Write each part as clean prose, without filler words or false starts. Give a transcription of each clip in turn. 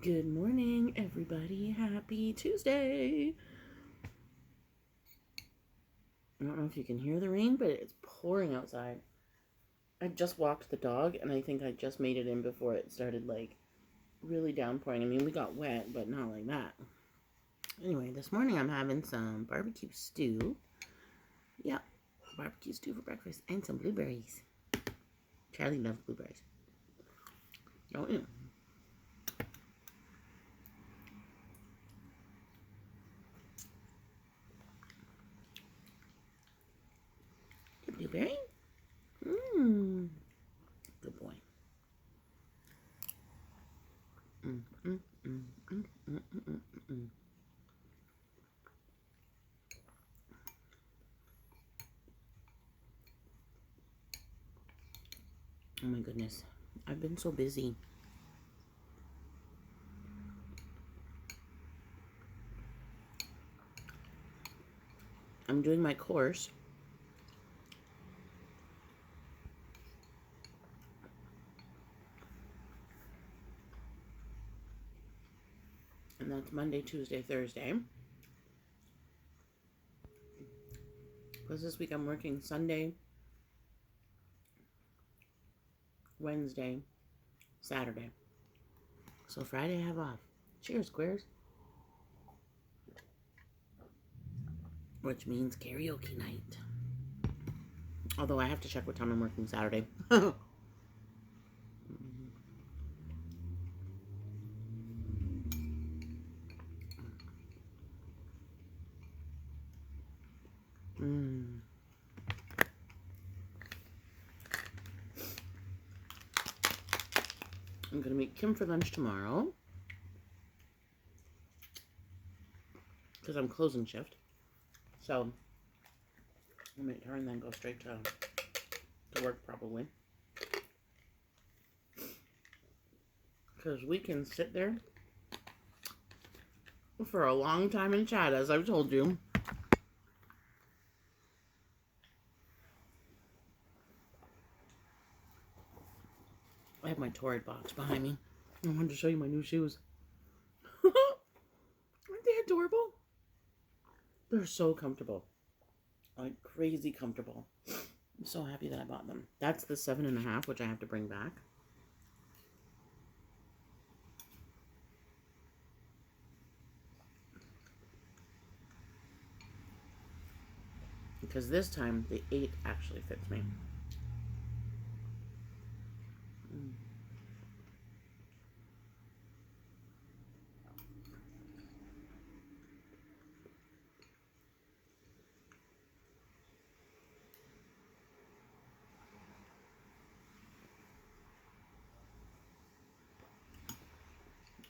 Good morning, everybody. Happy Tuesday. I don't know if you can hear the rain, but it's pouring outside. I just walked the dog, and I think I just made it in before it started, really downpouring. I mean, we got wet, but not like that. Anyway, this morning I'm having some barbecue stew. Yeah, barbecue stew for breakfast, and some blueberries. Charlie loves blueberries. Don't you? Blueberry? Mmm. Good boy. Mm, mm, mm, mm, mm, mm, mm. Oh my goodness. I've been so busy. I'm doing my course. And that's Monday, Tuesday, Thursday. Because this week I'm working Sunday, Wednesday, Saturday. So Friday I have off. Cheers, squares. Which means karaoke night. Although I have to check what time I'm working Saturday. I'm going to meet Kim for lunch tomorrow. Because I'm closing shift. So I'll meet her and then go straight to work probably. Because we can sit there for a long time and chat, as I've told you. I have my Torrid box behind me. I wanted to show you my new shoes. Aren't they adorable? They're so comfortable. Like crazy comfortable. I'm so happy that I bought them. That's the 7.5, which I have to bring back. Because this time, the 8 actually fits me.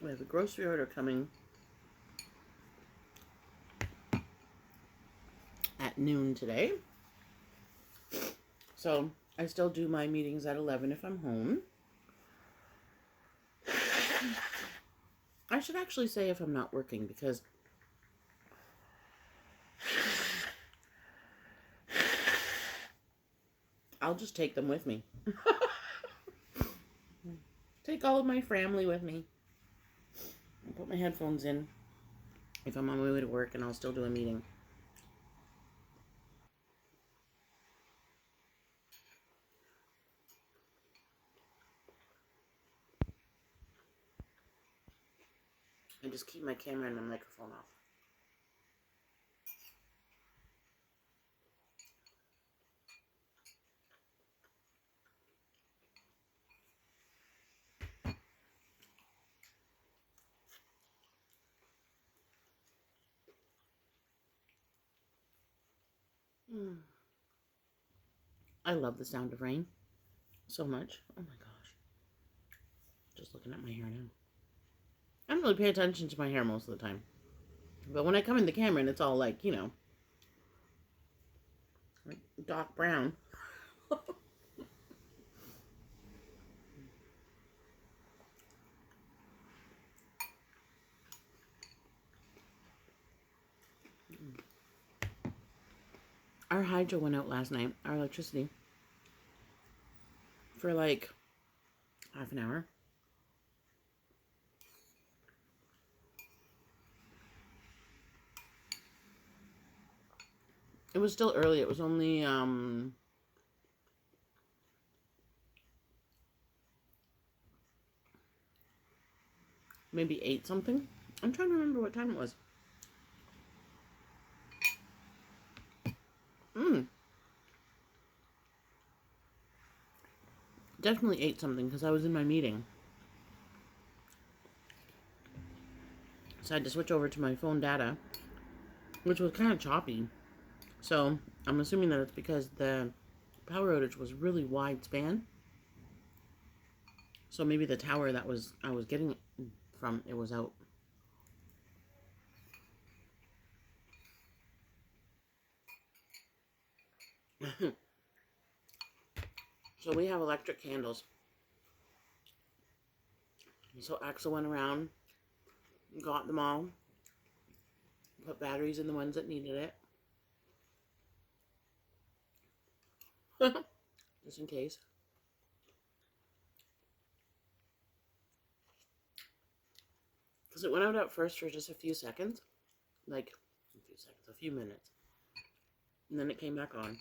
We have a grocery order coming at noon today. So I still do my meetings at 11 if I'm home. I should actually say if I'm not working, because I'll just take them with me. Take all of my family with me. I'll put my headphones in if I'm on my way to work, and I'll still do a meeting. And just keep my camera and my microphone off. I love the sound of rain so much. Oh my gosh. Just looking at my hair now. I don't really pay attention to my hair most of the time. But when I come in the camera and it's all like dark brown. Our hydro went out last night, our electricity, for like half an hour. It was still early. It was only maybe 8 something. I'm trying to remember what time it was. Definitely 8 something because I was in my meeting. So I had to switch over to my phone data, which was kind of choppy. So I'm assuming that it's because the power outage was really wide span. So maybe the tower that I was getting it from, it was out. So we have electric candles. So Axel went around, got them all, put batteries in the ones that needed it, just in case. Because it went out at first for just a few seconds, like a few minutes, and then it came back on.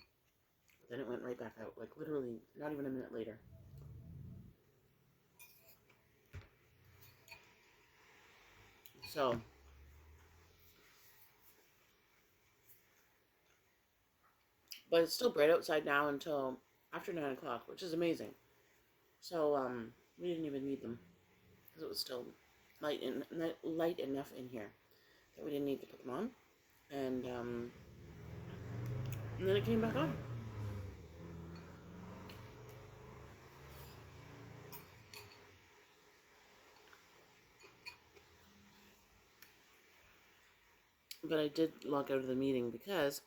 Then it went right back out, like literally not even a minute later. So, but it's still bright outside now until after 9 o'clock, which is amazing. So, we didn't even need them because it was still light enough in here that we didn't need to put them on. And then it came back on. But I did log out of the meeting because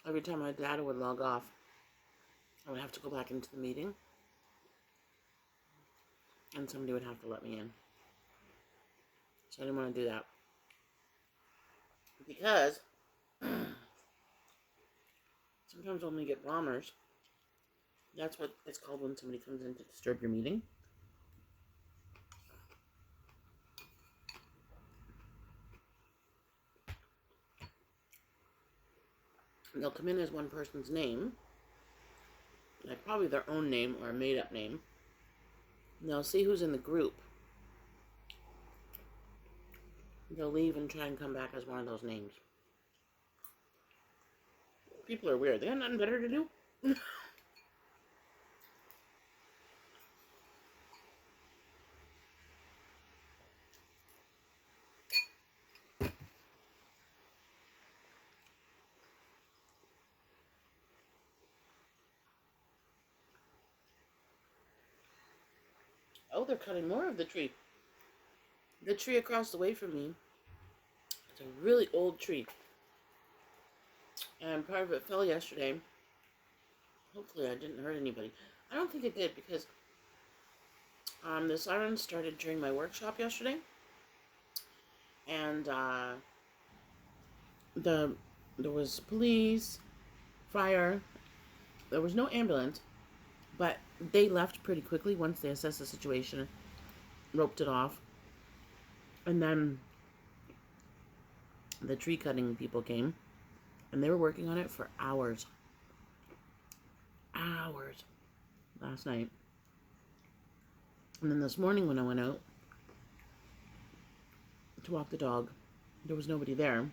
every time my data would log off, I would have to go back into the meeting. And somebody would have to let me in. So I didn't want to do that. Because sometimes when we get bombers, that's what it's called when somebody comes in to disturb your meeting. They'll come in as one person's name, like probably their own name or a made-up name. And they'll see who's in the group. They'll leave and try and come back as one of those names. People are weird. They got nothing better to do. Oh, they're cutting more of the tree. The tree across the way from me, it's a really old tree. And part of it fell yesterday. Hopefully I didn't hurt anybody. I don't think it did because the sirens started during my workshop yesterday. And there was police, fire. There was no ambulance, but they left pretty quickly once they assessed the situation, roped it off. And then the tree cutting people came, and they were working on it for hours. Hours. Last night. And then this morning when I went out to walk the dog, there was nobody there.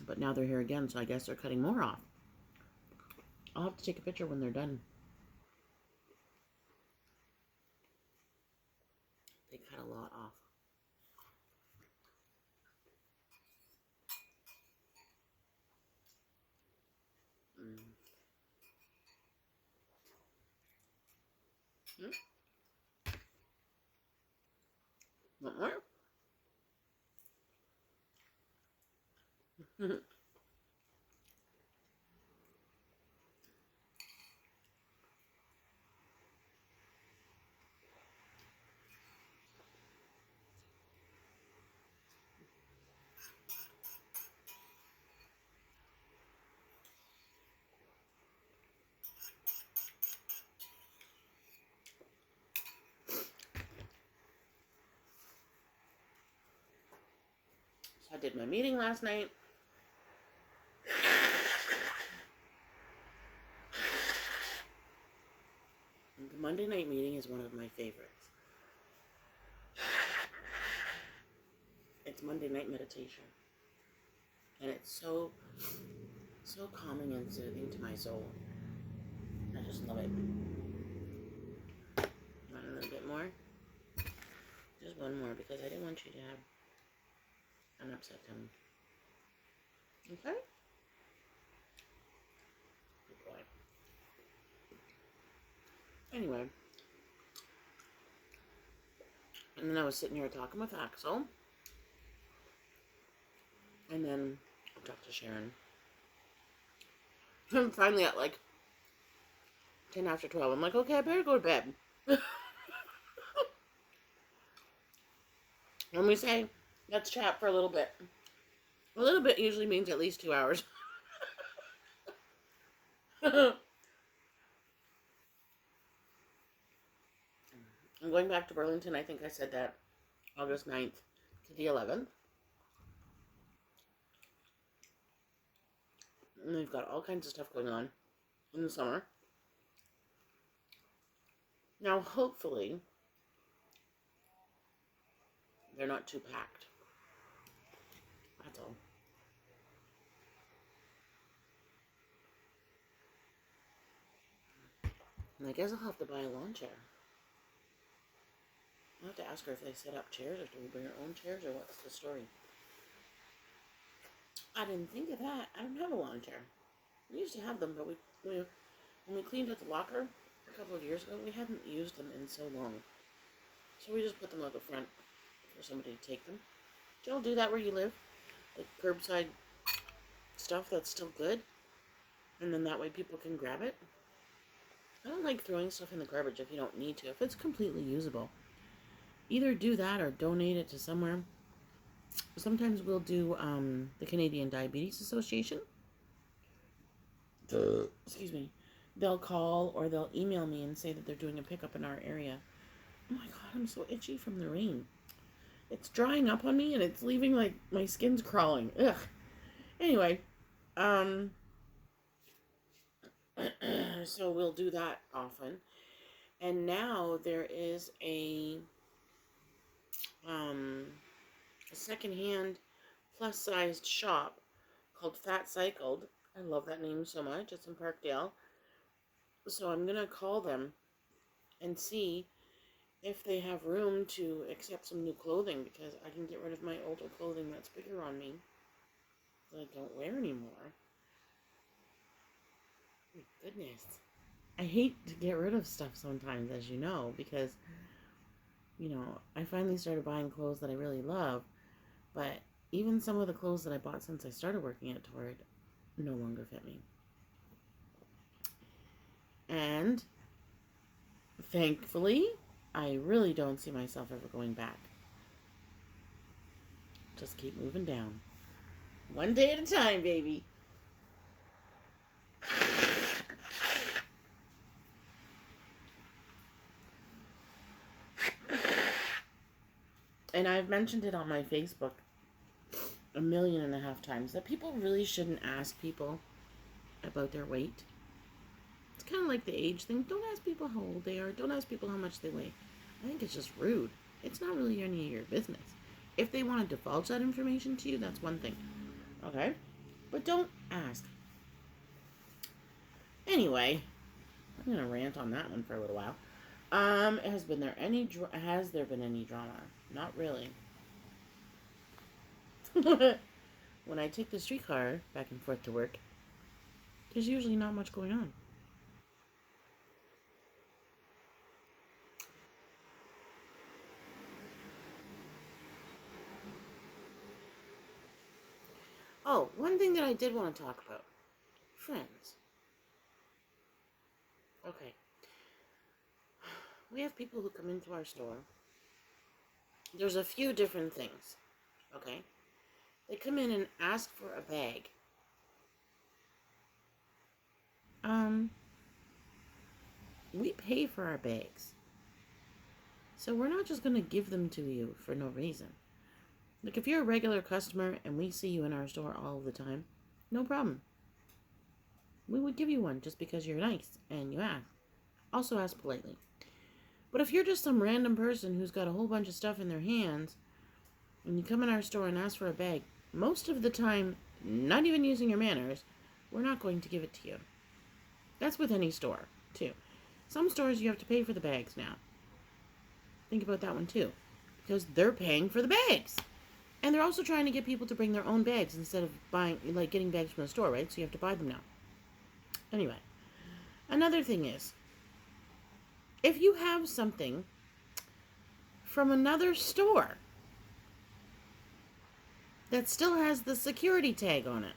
But now they're here again, so I guess they're cutting more off. I'll have to take a picture when they're done. They cut a lot off. Want more? So I did my meeting last night. Monday night meeting is one of my favorites. It's Monday night meditation. And it's so calming and soothing to my soul. I just love it. Want a little bit more? Just one more, because I didn't want you to have an upset tummy. Okay? Good boy. Anyway. And then I was sitting here talking with Axel. And then I talked to Sharon. And finally at like 10 after 12, I'm like, okay, I better go to bed. When we say, let's chat for a little bit. A little bit usually means at least 2 hours. I'm going back to Burlington. I think I said that August 9th to the 11th. And we've got all kinds of stuff going on in the summer. Now, hopefully, they're not too packed. That's all. And I guess I'll have to buy a lawn chair. I'll have to ask her if they set up chairs, or do we bring our own chairs, or what's the story? I didn't think of that. I don't have a lawn chair. We used to have them, but when we cleaned out the locker a couple of years ago, we hadn't used them in so long. So we just put them out the front for somebody to take them. Do y'all do that where you live? Like curbside stuff that's still good? And then that way people can grab it? I don't like throwing stuff in the garbage if you don't need to. If it's completely usable, either do that or donate it to somewhere. Sometimes we'll do the Canadian Diabetes Association. Excuse me. They'll call or they'll email me and say that they're doing a pickup in our area. Oh my god, I'm so itchy from the rain. It's drying up on me and it's leaving like my skin's crawling. Ugh. Anyway, so we'll do that often. And now there is a secondhand plus-sized shop called Fat Cycled. I love that name so much. It's in Parkdale. So I'm going to call them and see if they have room to accept some new clothing, because I can get rid of my older clothing that's bigger on me that I don't wear anymore. My goodness. I hate to get rid of stuff sometimes, as you know, because, you know, I finally started buying clothes that I really love, but even some of the clothes that I bought since I started working at Torrid no longer fit me. And thankfully, I really don't see myself ever going back. Just keep moving down. One day at a time, baby. And I've mentioned it on my Facebook 1.5 million times that people really shouldn't ask people about their weight. It's kind of like the age thing. Don't ask people how old they are. Don't ask people how much they weigh. I think it's just rude. It's not really any of your business. If they want to divulge that information to you, that's one thing. Okay? But don't ask. Anyway, I'm going to rant on that one for a little while. Has there been any drama? Not really. When I take the streetcar back and forth to work, there's usually not much going on. Oh, one thing that I did want to talk about. Friends. Okay. We have people who come into our store. There's a few different things. Okay? They come in and ask for a bag. We pay for our bags. So we're not just going to give them to you for no reason. Like, if you're a regular customer and we see you in our store all the time, no problem. We would give you one just because you're nice and you ask. Also ask politely. But if you're just some random person who's got a whole bunch of stuff in their hands, and you come in our store and ask for a bag, most of the time, not even using your manners, we're not going to give it to you. That's with any store, too. Some stores you have to pay for the bags now. Think about that one, too. Because they're paying for the bags. And they're also trying to get people to bring their own bags instead of getting bags from the store, right? So you have to buy them now. Anyway, another thing is, if you have something from another store that still has the security tag on it,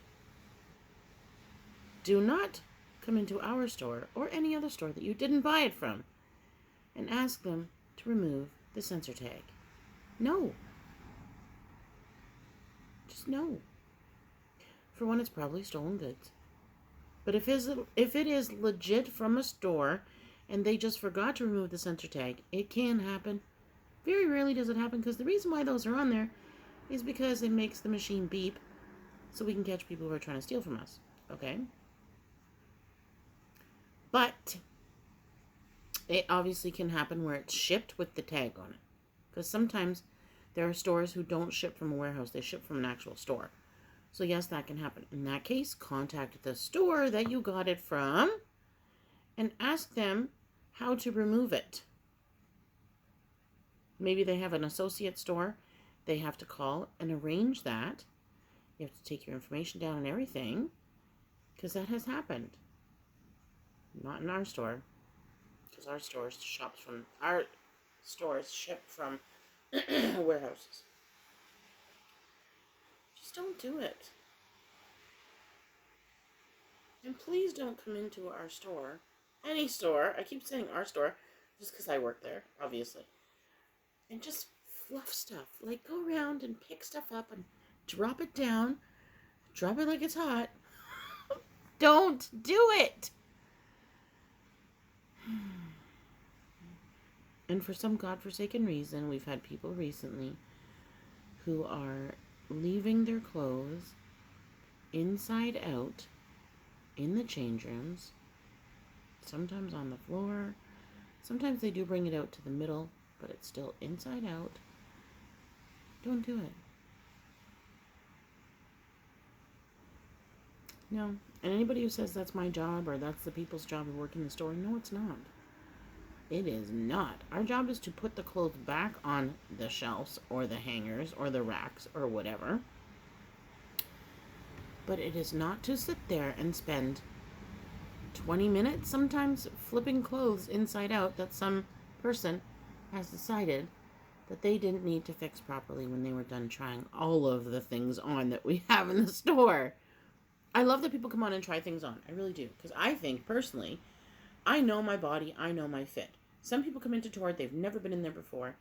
do not come into our store or any other store that you didn't buy it from and ask them to remove the sensor tag. No. Just no. For one, it's probably stolen goods. But if it is legit from a store and they just forgot to remove the sensor tag, it can happen. Very rarely does it happen, because the reason why those are on there is because it makes the machine beep so we can catch people who are trying to steal from us. Okay? But it obviously can happen where it's shipped with the tag on it. Because sometimes there are stores who don't ship from a warehouse. They ship from an actual store. So yes, that can happen. In that case, contact the store that you got it from and ask them how to remove it. Maybe they have an associate store. They have to call and arrange that. You have to take your information down and everything, because that has happened. Not in our store, because our stores ship from warehouses. Just don't do it. And please don't come into our store, any store. I keep saying our store just because I work there, obviously. And just fluff stuff. Like, go around and pick stuff up and drop it down. Drop it like it's hot. Don't do it. And for some godforsaken reason, we've had people recently who are leaving their clothes inside out in the change rooms, sometimes on the floor. Sometimes they do bring it out to the middle, but it's still inside out. Don't do it. No. And anybody who says that's my job or that's the people's job of working the store, no, it's not. It is not. Our job is to put the clothes back on the shelves or the hangers or the racks or whatever. But it is not to sit there and spend 20 minutes sometimes flipping clothes inside out that some person has decided that they didn't need to fix properly when they were done trying all of the things on that we have in the store. I love that people come on and try things on. I really do. Because I think, personally, I know my body, I know my fit. Some people come into Torrid, they've never been in there before,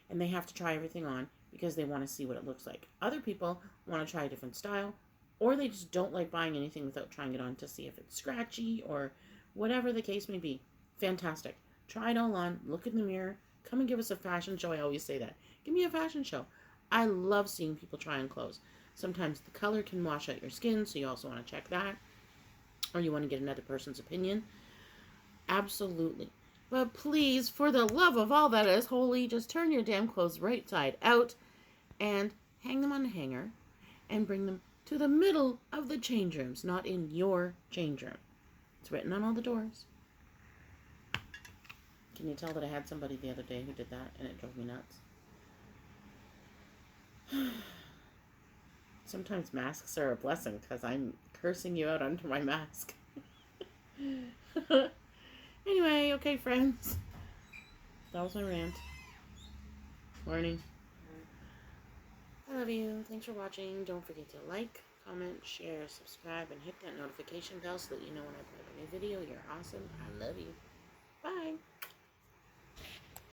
and they have to try everything on because they want to see what it looks like. Other people want to try a different style, or they just don't like buying anything without trying it on to see if it's scratchy or whatever the case may be. Fantastic. Try it all on, look in the mirror, come and give us a fashion show. I always say that. Give me a fashion show. I love seeing people try on clothes. Sometimes the color can wash out your skin, so you also want to check that. Or you want to get another person's opinion. Absolutely. But please, for the love of all that is holy, just turn your damn clothes right side out and hang them on a hanger and bring them to the middle of the change rooms, not in your change room. It's written on all the doors. Can you tell that I had somebody the other day who did that and it drove me nuts? Sometimes masks are a blessing because I'm cursing you out under my mask. Anyway, okay, friends. That was my rant. Morning. I love you. Thanks for watching. Don't forget to like, comment, share, subscribe, and hit that notification bell so that you know when I put a new video. You're awesome. I love you.